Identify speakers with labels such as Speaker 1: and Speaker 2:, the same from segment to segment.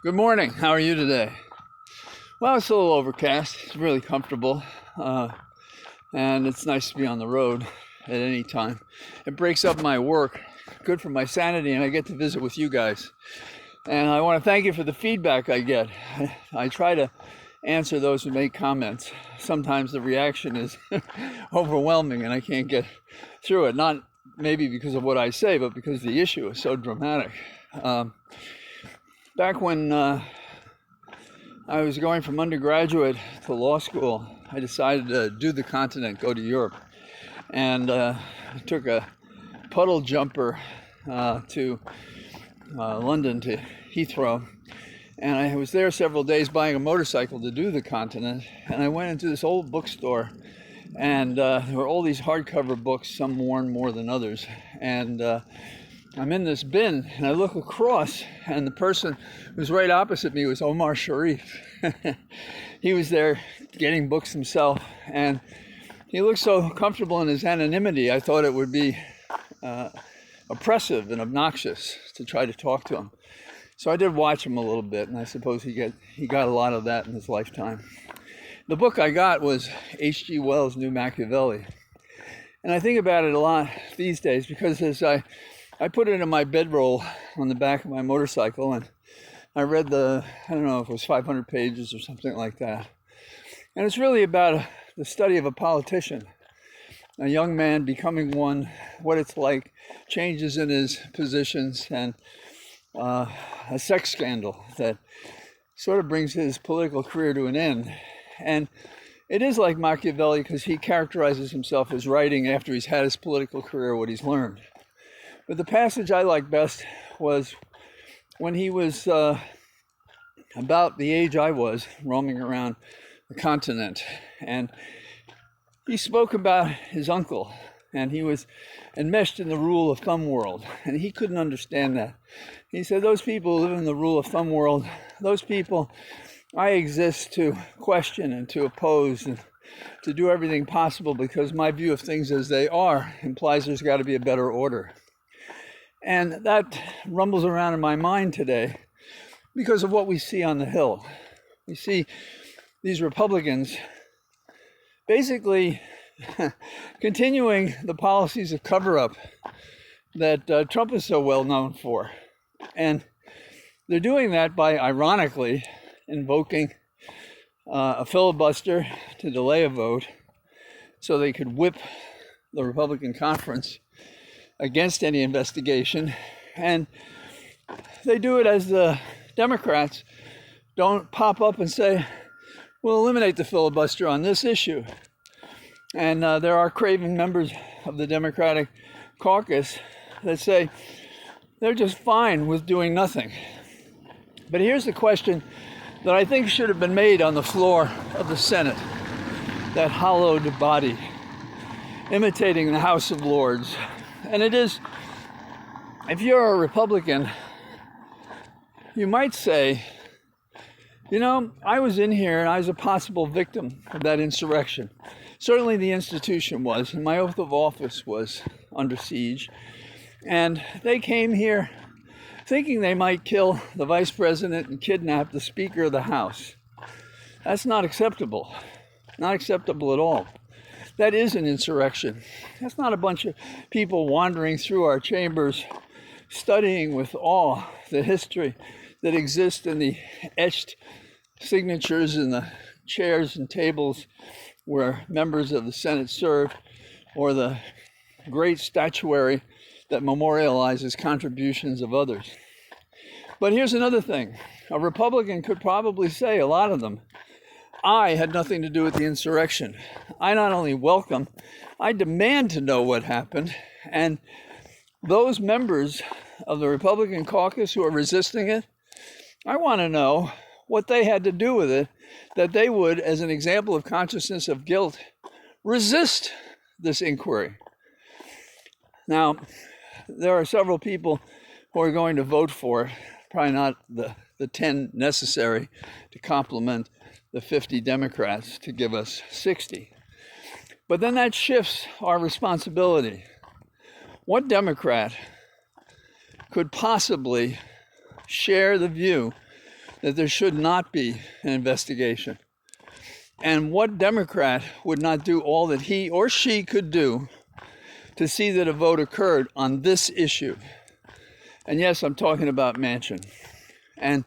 Speaker 1: Good morning. How are you today? Well, it's a little overcast. It's really comfortable. And it's nice to be on the road at any time. It breaks up my work, good for my sanity, and I get to visit with you guys. And I want to thank you for the feedback I get. I try to answer those who make comments. Sometimes the reaction is overwhelming and I can't get through it. Not maybe because of what I say, but because the issue is so dramatic. Back when I was going from undergraduate to law school, I decided to do the continent, go to Europe. And I took a puddle jumper to London to Heathrow. And I was there several days buying a motorcycle to do the continent. And I went into this old bookstore, and there were all these hardcover books, some worn more than others. And I'm in this bin, and I look across, and the person who's right opposite me was Omar Sharif. He was there getting books himself, and he looked so comfortable in his anonymity, I thought it would be oppressive and obnoxious to try to talk to him. So I did watch him a little bit, and I suppose he got a lot of that in his lifetime. The book I got was H.G. Wells' New Machiavelli. And I think about it a lot these days because as I put it in my bedroll on the back of my motorcycle, and I read I don't know if it was 500 pages or something like that. And it's really about the study of a politician, a young man becoming one, what it's like, changes in his positions, and a sex scandal that sort of brings his political career to an end. And it is like Machiavelli because he characterizes himself as writing after he's had his political career what he's learned. But the passage I liked best was when he was about the age I was, roaming around the continent. And he spoke about his uncle, and he was enmeshed in the rule of thumb world. And he couldn't understand that. He said, those people who live in the rule of thumb world, those people, I exist to question and to oppose and to do everything possible because my view of things as they are implies there's got to be a better order. And that rumbles around in my mind today because of what we see on the Hill. We see these Republicans basically continuing the policies of cover-up that Trump is so well known for. And they're doing that by, ironically, invoking a filibuster to delay a vote so they could whip the Republican conference against any investigation. And they do it as the Democrats don't pop up and say, we'll eliminate the filibuster on this issue. And there are craven members of the Democratic caucus that say they're just fine with doing nothing. But here's the question that I think should have been made on the floor of the Senate, that hallowed body, imitating the House of Lords. And it is, if you're a Republican, you might say, you know, I was in here and I was a possible victim of that insurrection. Certainly the institution was, and my oath of office was under siege. And they came here thinking they might kill the vice president and kidnap the Speaker of the House. That's not acceptable. Not acceptable at all. That is an insurrection. That's not a bunch of people wandering through our chambers, studying with awe the history that exists in the etched signatures in the chairs and tables where members of the Senate served, or the great statuary that memorializes contributions of others. But here's another thing. A Republican could probably say, a lot of them, I had nothing to do with the insurrection. I not only welcome, I demand to know what happened. And those members of the Republican caucus who are resisting it, I want to know what they had to do with it, that they would, as an example of consciousness of guilt, resist this inquiry. Now, there are several people who are going to vote for it, probably not the 10 necessary to complement the 50 Democrats to give us 60. But then that shifts our responsibility. What Democrat could possibly share the view that there should not be an investigation. And what Democrat would not do all that he or she could do to see that a vote occurred on this issue? And yes, I'm talking about Manchin. And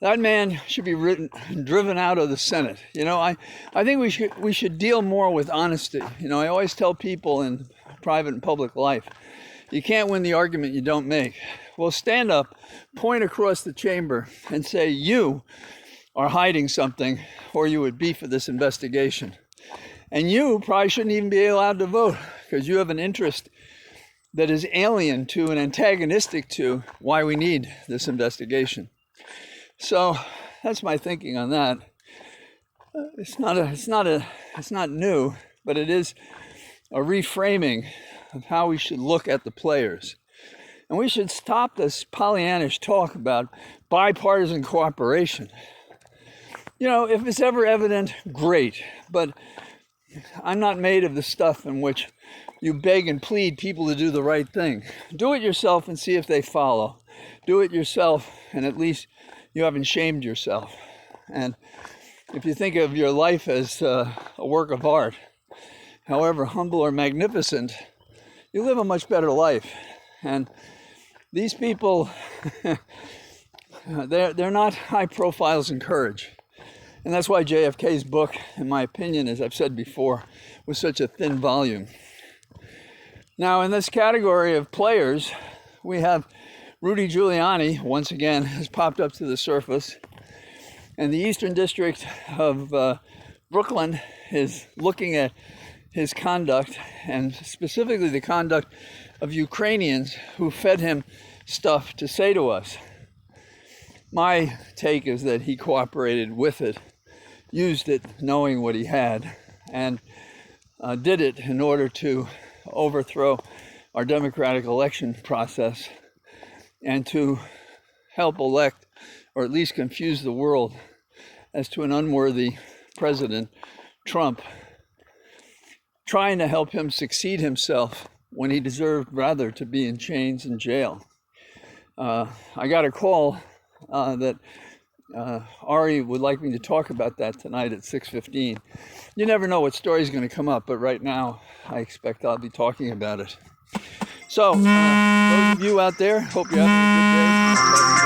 Speaker 1: that man should be driven out of the Senate. I think we should deal more with honesty. I always tell people in private and public life, you can't win the argument you don't make. Well, stand up, point across the chamber, and say you are hiding something, or you would be for this investigation. And you probably shouldn't even be allowed to vote, because you have an interest that is alien to and antagonistic to why we need this investigation. So that's my thinking on that. It's not new, but it is a reframing of how we should look at the players. And we should stop this Pollyannish talk about bipartisan cooperation. If it's ever evident, great. But I'm not made of the stuff in which you beg and plead people to do the right thing. Do it yourself and see if they follow. Do it yourself, and at least you haven't shamed yourself. And if you think of your life as a work of art, however humble or magnificent, you live a much better life. And these people, they're not high profiles in courage. And that's why JFK's book, in my opinion, as I've said before, was such a thin volume. Now, in this category of players, we have Rudy Giuliani, once again, has popped up to the surface. And the Eastern District of Brooklyn is looking at his conduct, and specifically the conduct of Ukrainians who fed him stuff to say to us. My take is that he cooperated with it, used it knowing what he had, and did it in order to overthrow our democratic election process and to help elect, or at least confuse the world as to an unworthy president, Trump, trying to help him succeed himself when he deserved rather to be in chains and jail. I got a call that Ari would like me to talk about that tonight at 6:15. You never know what story is going to come up, but right now I expect I'll be talking about it. So, those of you out there, hope you're having a good day.